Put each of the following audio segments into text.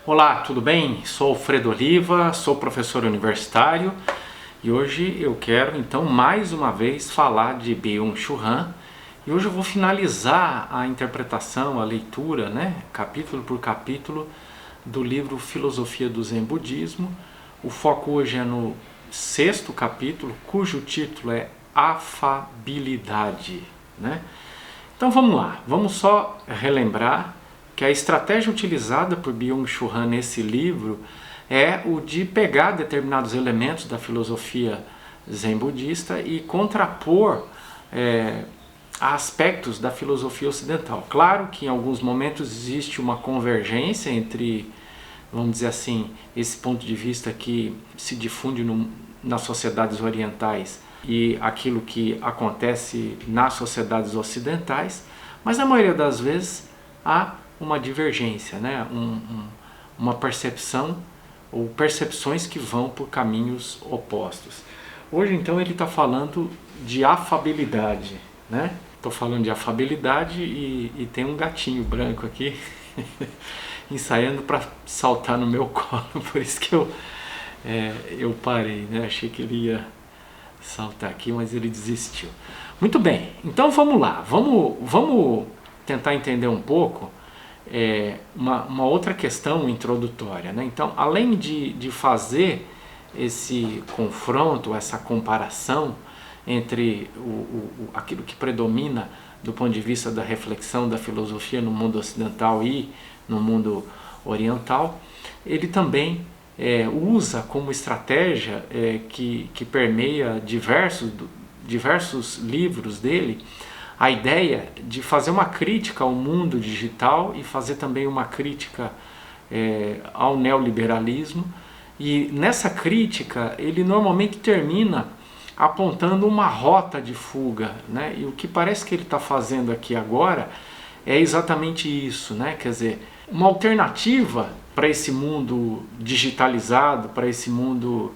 Olá, tudo bem? Sou Alfredo Oliva, sou professor universitário e hoje eu quero então mais uma vez falar de Byung-Chul Han e hoje eu vou finalizar a interpretação, a leitura, capítulo por capítulo do livro Filosofia do Zen Budismo. O foco hoje é no 6º capítulo, cujo título é Afabilidade, Então vamos lá, vamos só relembrar que a estratégia utilizada por Byung-Chul Han nesse livro é o de pegar determinados elementos da filosofia zen budista e contrapor aspectos da filosofia ocidental. Claro que em alguns momentos existe uma convergência entre, vamos dizer assim, esse ponto de vista que se difunde nas sociedades orientais e aquilo que acontece nas sociedades ocidentais, mas na maioria das vezes há uma divergência, uma percepção ou percepções que vão por caminhos opostos. Hoje então ele está falando de afabilidade, Estou falando de afabilidade e tem um gatinho branco aqui ensaiando para saltar no meu colo, por isso que eu parei, Achei que ele ia saltar aqui, mas ele desistiu. Muito bem, então vamos lá, vamos tentar entender um pouco uma outra questão introdutória. Então, além de fazer esse confronto, essa comparação entre aquilo que predomina do ponto de vista da reflexão da filosofia no mundo ocidental e no mundo oriental, ele também usa como estratégia que permeia diversos livros dele a ideia de fazer uma crítica ao mundo digital e fazer também uma crítica ao neoliberalismo. E nessa crítica ele normalmente termina apontando uma rota de fuga, E o que parece que ele está fazendo aqui agora é exatamente isso, Quer dizer, uma alternativa para esse mundo digitalizado, para esse mundo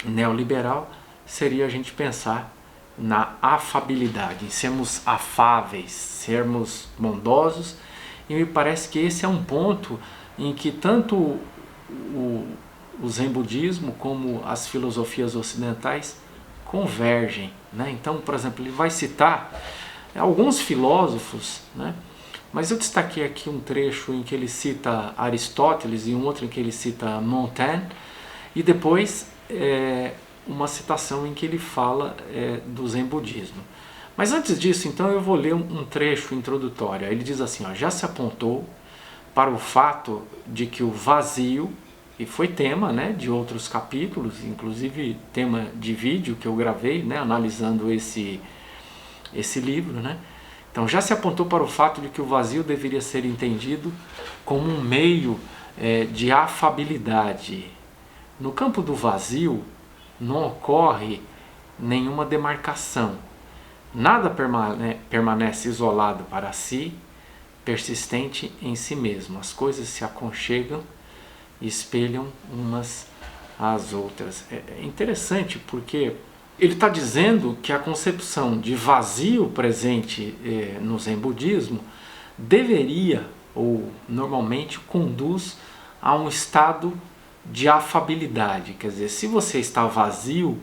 neoliberal, seria a gente pensar na afabilidade, em sermos afáveis, sermos bondosos, e me parece que esse é um ponto em que tanto o Zen budismo como as filosofias ocidentais convergem, Então, por exemplo, ele vai citar alguns filósofos, mas eu destaquei aqui um trecho em que ele cita Aristóteles e um outro em que ele cita Montaigne, e depois uma citação em que ele fala do Zen budismo. Mas antes disso, então, eu vou ler um trecho introdutório. Ele diz assim, já se apontou para o fato de que o vazio, e foi tema de outros capítulos, inclusive tema de vídeo que eu gravei, analisando esse livro, Então já se apontou para o fato de que o vazio deveria ser entendido como um meio de afabilidade. No campo do vazio não ocorre nenhuma demarcação. Nada permanece isolado para si, persistente em si mesmo. As coisas se aconchegam e espelham umas às outras. É interessante porque ele está dizendo que a concepção de vazio presente no Zen budismo deveria, ou normalmente conduz a um estado de afabilidade. Quer dizer, se você está vazio,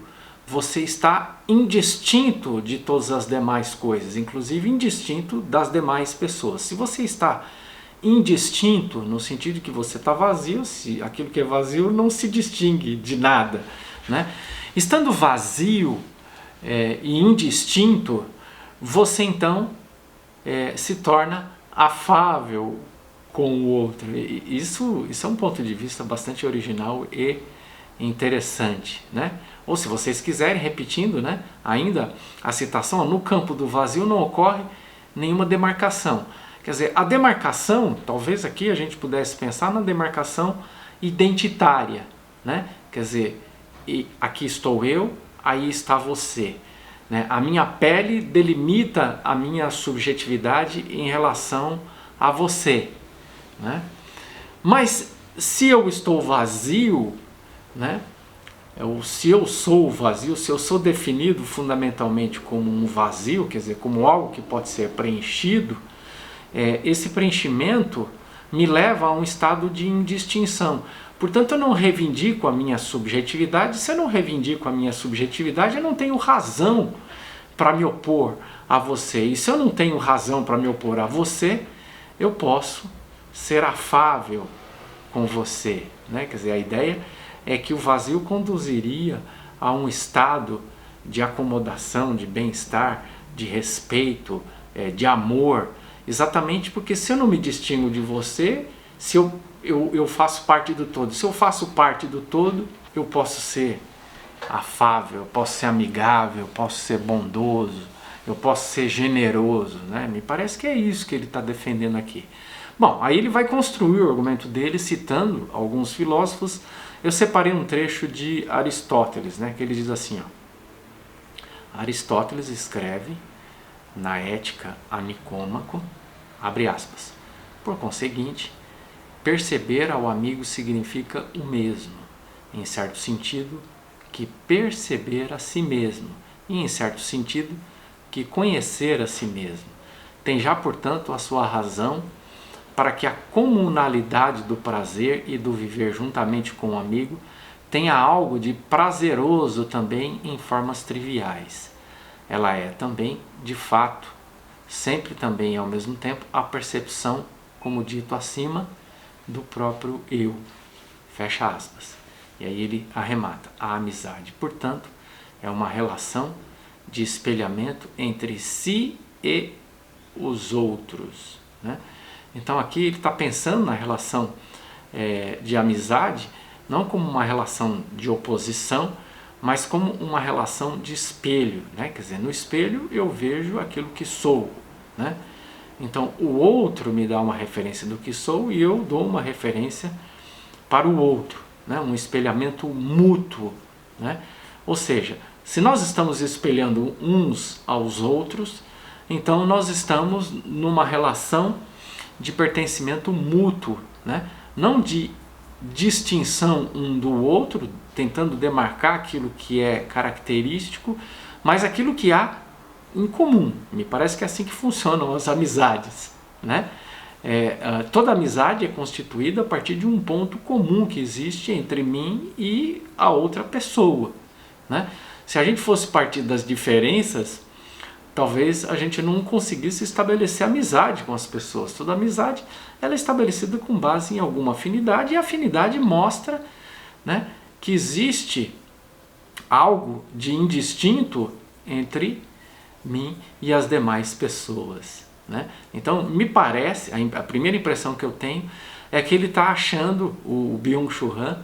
você está indistinto de todas as demais coisas, inclusive indistinto das demais pessoas. Se você está indistinto, no sentido de que você está vazio, se aquilo que é vazio não se distingue de nada, Estando vazio e indistinto, você então se torna afável com o outro. Isso é um ponto de vista bastante original e interessante, Ou se vocês quiserem, repetindo, ainda a citação, no campo do vazio não ocorre nenhuma demarcação. Quer dizer, a demarcação, talvez aqui a gente pudesse pensar na demarcação identitária, Quer dizer, aqui estou eu, aí está você. A minha pele delimita a minha subjetividade em relação a você. Mas se eu estou vazio, se eu sou vazio, se eu sou definido fundamentalmente como um vazio, quer dizer, como algo que pode ser preenchido, esse preenchimento me leva a um estado de indistinção. Portanto, eu não reivindico a minha subjetividade. Se eu não reivindico a minha subjetividade, eu não tenho razão para me opor a você. E se eu não tenho razão para me opor a você, eu posso ser afável com você, né? Quer dizer, a ideia é que o vazio conduziria a um estado de acomodação, de bem-estar, de respeito, de amor, exatamente porque se eu não me distingo de você, se eu faço parte do todo. Se eu faço parte do todo, eu posso ser afável, eu posso ser amigável, eu posso ser bondoso, eu posso ser generoso, né? Me parece que é isso que ele está defendendo aqui. Bom, aí ele vai construir o argumento dele citando alguns filósofos. Eu separei um trecho de Aristóteles, né? Que ele diz assim, ó, Aristóteles escreve na Ética a Nicômaco, abre aspas, por conseguinte, perceber ao amigo significa o mesmo, em certo sentido, que perceber a si mesmo, e em certo sentido, que conhecer a si mesmo. Tem já, portanto, a sua razão para que a comunalidade do prazer e do viver juntamente com o amigo tenha algo de prazeroso também em formas triviais. Ela é também, de fato, sempre também ao mesmo tempo, a percepção, como dito acima, do próprio eu. Fecha aspas. E aí ele arremata. A amizade, portanto, é uma relação de espelhamento entre si e os outros, né? Então aqui ele está pensando na relação de amizade, não como uma relação de oposição, mas como uma relação de espelho, né? Quer dizer, no espelho eu vejo aquilo que sou, né? Então o outro me dá uma referência do que sou e eu dou uma referência para o outro, né? Um espelhamento mútuo, né? Ou seja, se nós estamos espelhando uns aos outros, então nós estamos numa relação de pertencimento mútuo, né? Não de distinção um do outro, tentando demarcar aquilo que é característico, mas aquilo que há em comum. Me parece que é assim que funcionam as amizades, né? Toda amizade é constituída a partir de um ponto comum que existe entre mim e a outra pessoa, né? Se a gente fosse partir das diferenças, talvez a gente não conseguisse estabelecer amizade com as pessoas. Toda amizade ela é estabelecida com base em alguma afinidade, e a afinidade mostra, né, que existe algo de indistinto entre mim e as demais pessoas, né? Então me parece, a primeira impressão que eu tenho é que ele está achando, o Byung-Chul Han,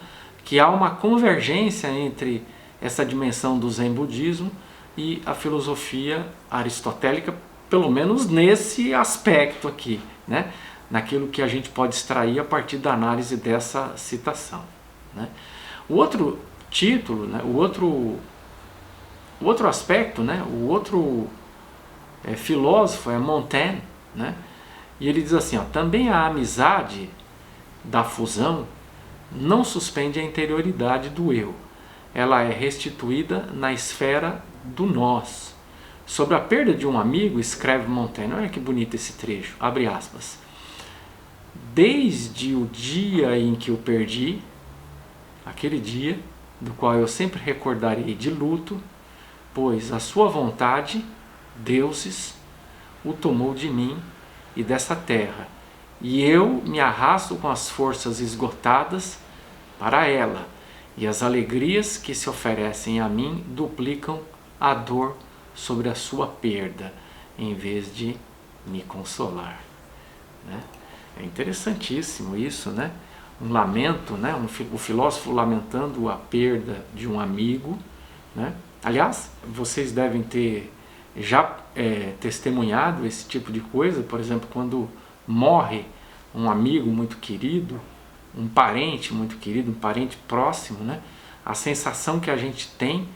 que há uma convergência entre essa dimensão do Zen budismo e a filosofia aristotélica, pelo menos nesse aspecto aqui, né? Naquilo que a gente pode extrair a partir da análise dessa citação, né? O outro título, né? o outro aspecto, né? O outro filósofo é Montaigne, né? E ele diz assim, ó, também a amizade da fusão não suspende a interioridade do eu. Ela é restituída na esfera do nós. Sobre a perda de um amigo, escreve Montaigne, olha que bonito esse trecho, abre aspas, desde o dia em que o perdi, aquele dia do qual eu sempre recordarei de luto, pois a sua vontade, deuses, o tomou de mim e dessa terra, e eu me arrasto com as forças esgotadas para ela, e as alegrias que se oferecem a mim duplicam a dor sobre a sua perda, em vez de me consolar, né? É interessantíssimo isso, né? Um lamento, né? O filósofo lamentando a perda de um amigo, né? Aliás, vocês devem ter já testemunhado esse tipo de coisa, por exemplo, quando morre um amigo muito querido, um parente muito querido, um parente próximo, né? A sensação que a gente tem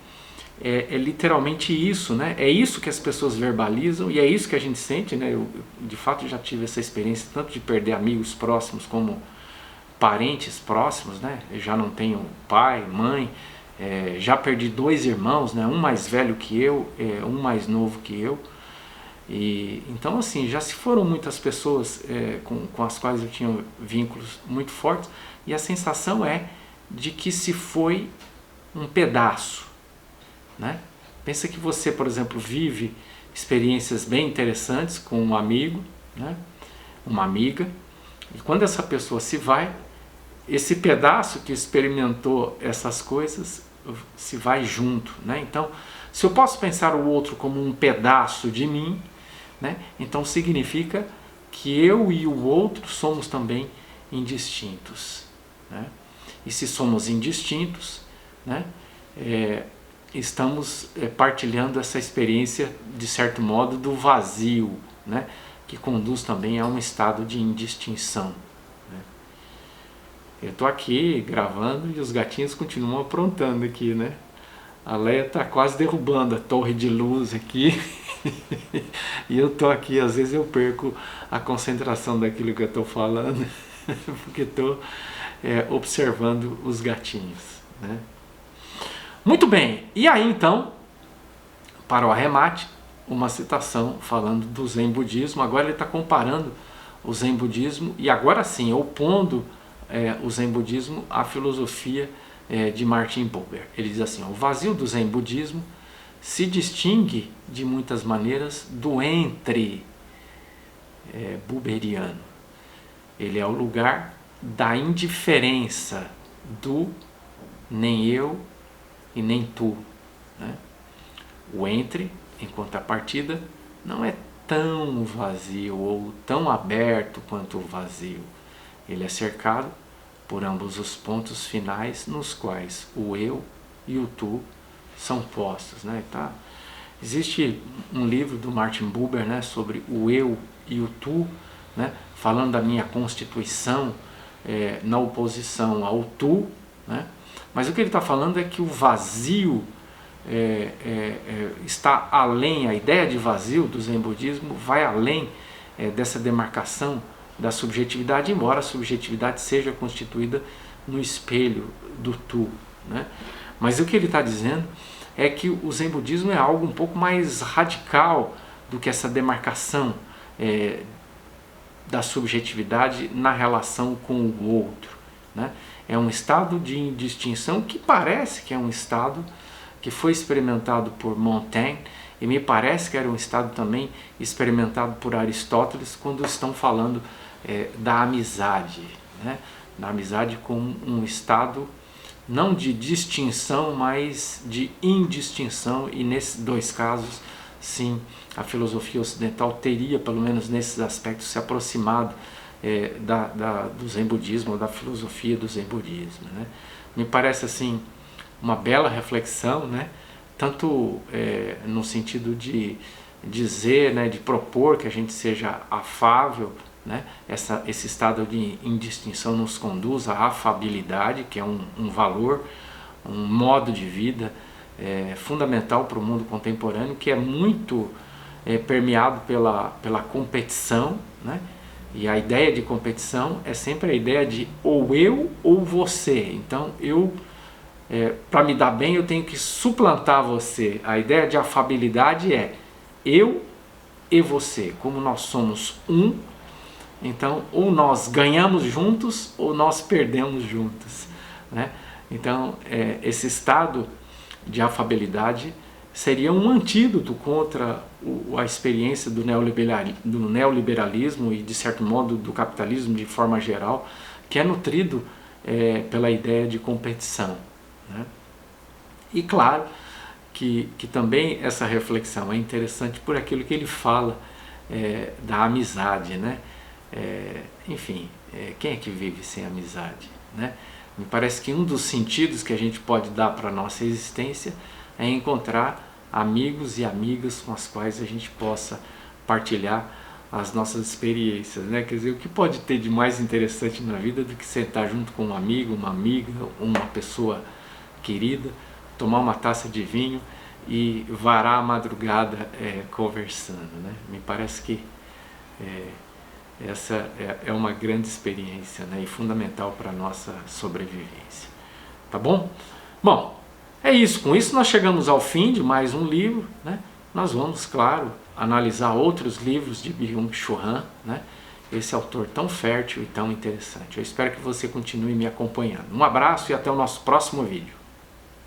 é literalmente isso, né? É isso que as pessoas verbalizam e é isso que a gente sente, né? Eu de fato já tive essa experiência tanto de perder amigos próximos como parentes próximos, né? Eu já não tenho pai, mãe, já perdi 2 irmãos, né? Um mais velho que eu, um mais novo que eu. E então, assim, já se foram muitas pessoas com as quais eu tinha vínculos muito fortes, e a sensação é de que se foi um pedaço, né? Pensa que você, por exemplo, vive experiências bem interessantes com um amigo, né? Uma amiga, e quando essa pessoa se vai, esse pedaço que experimentou essas coisas se vai junto, né? Então, se eu posso pensar o outro como um pedaço de mim, né? Então significa que eu e o outro somos também indistintos, né? E se somos indistintos, né? Estamos partilhando essa experiência, de certo modo, do vazio, né? Que conduz também a um estado de indistinção. Eu estou aqui gravando e os gatinhos continuam aprontando aqui, né? A Leia está quase derrubando a torre de luz aqui. E eu estou aqui, às vezes eu perco a concentração daquilo que eu estou falando, porque estou observando os gatinhos, né? Muito bem, e aí então, para o arremate, uma citação falando do Zen Budismo. Agora ele está comparando o Zen Budismo e agora sim, opondo o Zen Budismo à filosofia de Martin Buber. Ele diz assim: o vazio do Zen Budismo se distingue de muitas maneiras do entre buberiano. Ele é o lugar da indiferença, do nem eu e nem tu, né? O entre, em contrapartida, não é tão vazio ou tão aberto quanto o vazio. Ele é cercado por ambos os pontos finais nos quais o eu e o tu são postos, né? Tá? Existe um livro do Martin Buber, né, sobre o eu e o tu, né, falando da minha constituição na oposição ao tu, né? Mas o que ele está falando é que o vazio está além, a ideia de vazio do Zen Budismo vai além dessa demarcação da subjetividade, embora a subjetividade seja constituída no espelho do tu, né? Mas o que ele está dizendo é que o Zen Budismo é algo um pouco mais radical do que essa demarcação da subjetividade na relação com o outro, né? É um estado de indistinção que parece que é um estado que foi experimentado por Montaigne, e me parece que era um estado também experimentado por Aristóteles quando estão falando da amizade, né? Da amizade como um estado não de distinção, mas de indistinção, e nesses dois casos, sim, a filosofia ocidental teria, pelo menos nesses aspectos, se aproximado do Zen Budismo, ou da filosofia do Zen Budismo, né? Me parece assim uma bela reflexão, né? Tanto no sentido de dizer, né, de propor que a gente seja afável, né? Esse estado de indistinção nos conduz à afabilidade, que é um valor, um modo de vida fundamental para o mundo contemporâneo, que é muito permeado pela competição, né? E a ideia de competição é sempre a ideia de ou eu ou você. Então para me dar bem eu tenho que suplantar você. A ideia de afabilidade é eu e você. Como nós somos um, então ou nós ganhamos juntos ou nós perdemos juntos, né? Então esse estado de afabilidade seria um antídoto contra a experiência do neoliberalismo e, de certo modo, do capitalismo de forma geral, que é nutrido pela ideia de competição, né? E claro que também essa reflexão é interessante por aquilo que ele fala da amizade, né? Enfim, quem é que vive sem amizade, né? Me parece que um dos sentidos que a gente pode dar para a nossa existência é encontrar amigos e amigas com as quais a gente possa partilhar as nossas experiências, né? Quer dizer, o que pode ter de mais interessante na vida do que sentar junto com um amigo, uma amiga, uma pessoa querida, tomar uma taça de vinho e varar a madrugada conversando, né? Me parece que essa é uma grande experiência, né? E fundamental para a nossa sobrevivência. Tá bom? Bom, é isso. Com isso nós chegamos ao fim de mais um livro, né? nós vamos, claro, analisar outros livros de Byung-Chul Han, né? Esse autor tão fértil e tão interessante. Eu espero que você continue me acompanhando. Um abraço e até o nosso próximo vídeo.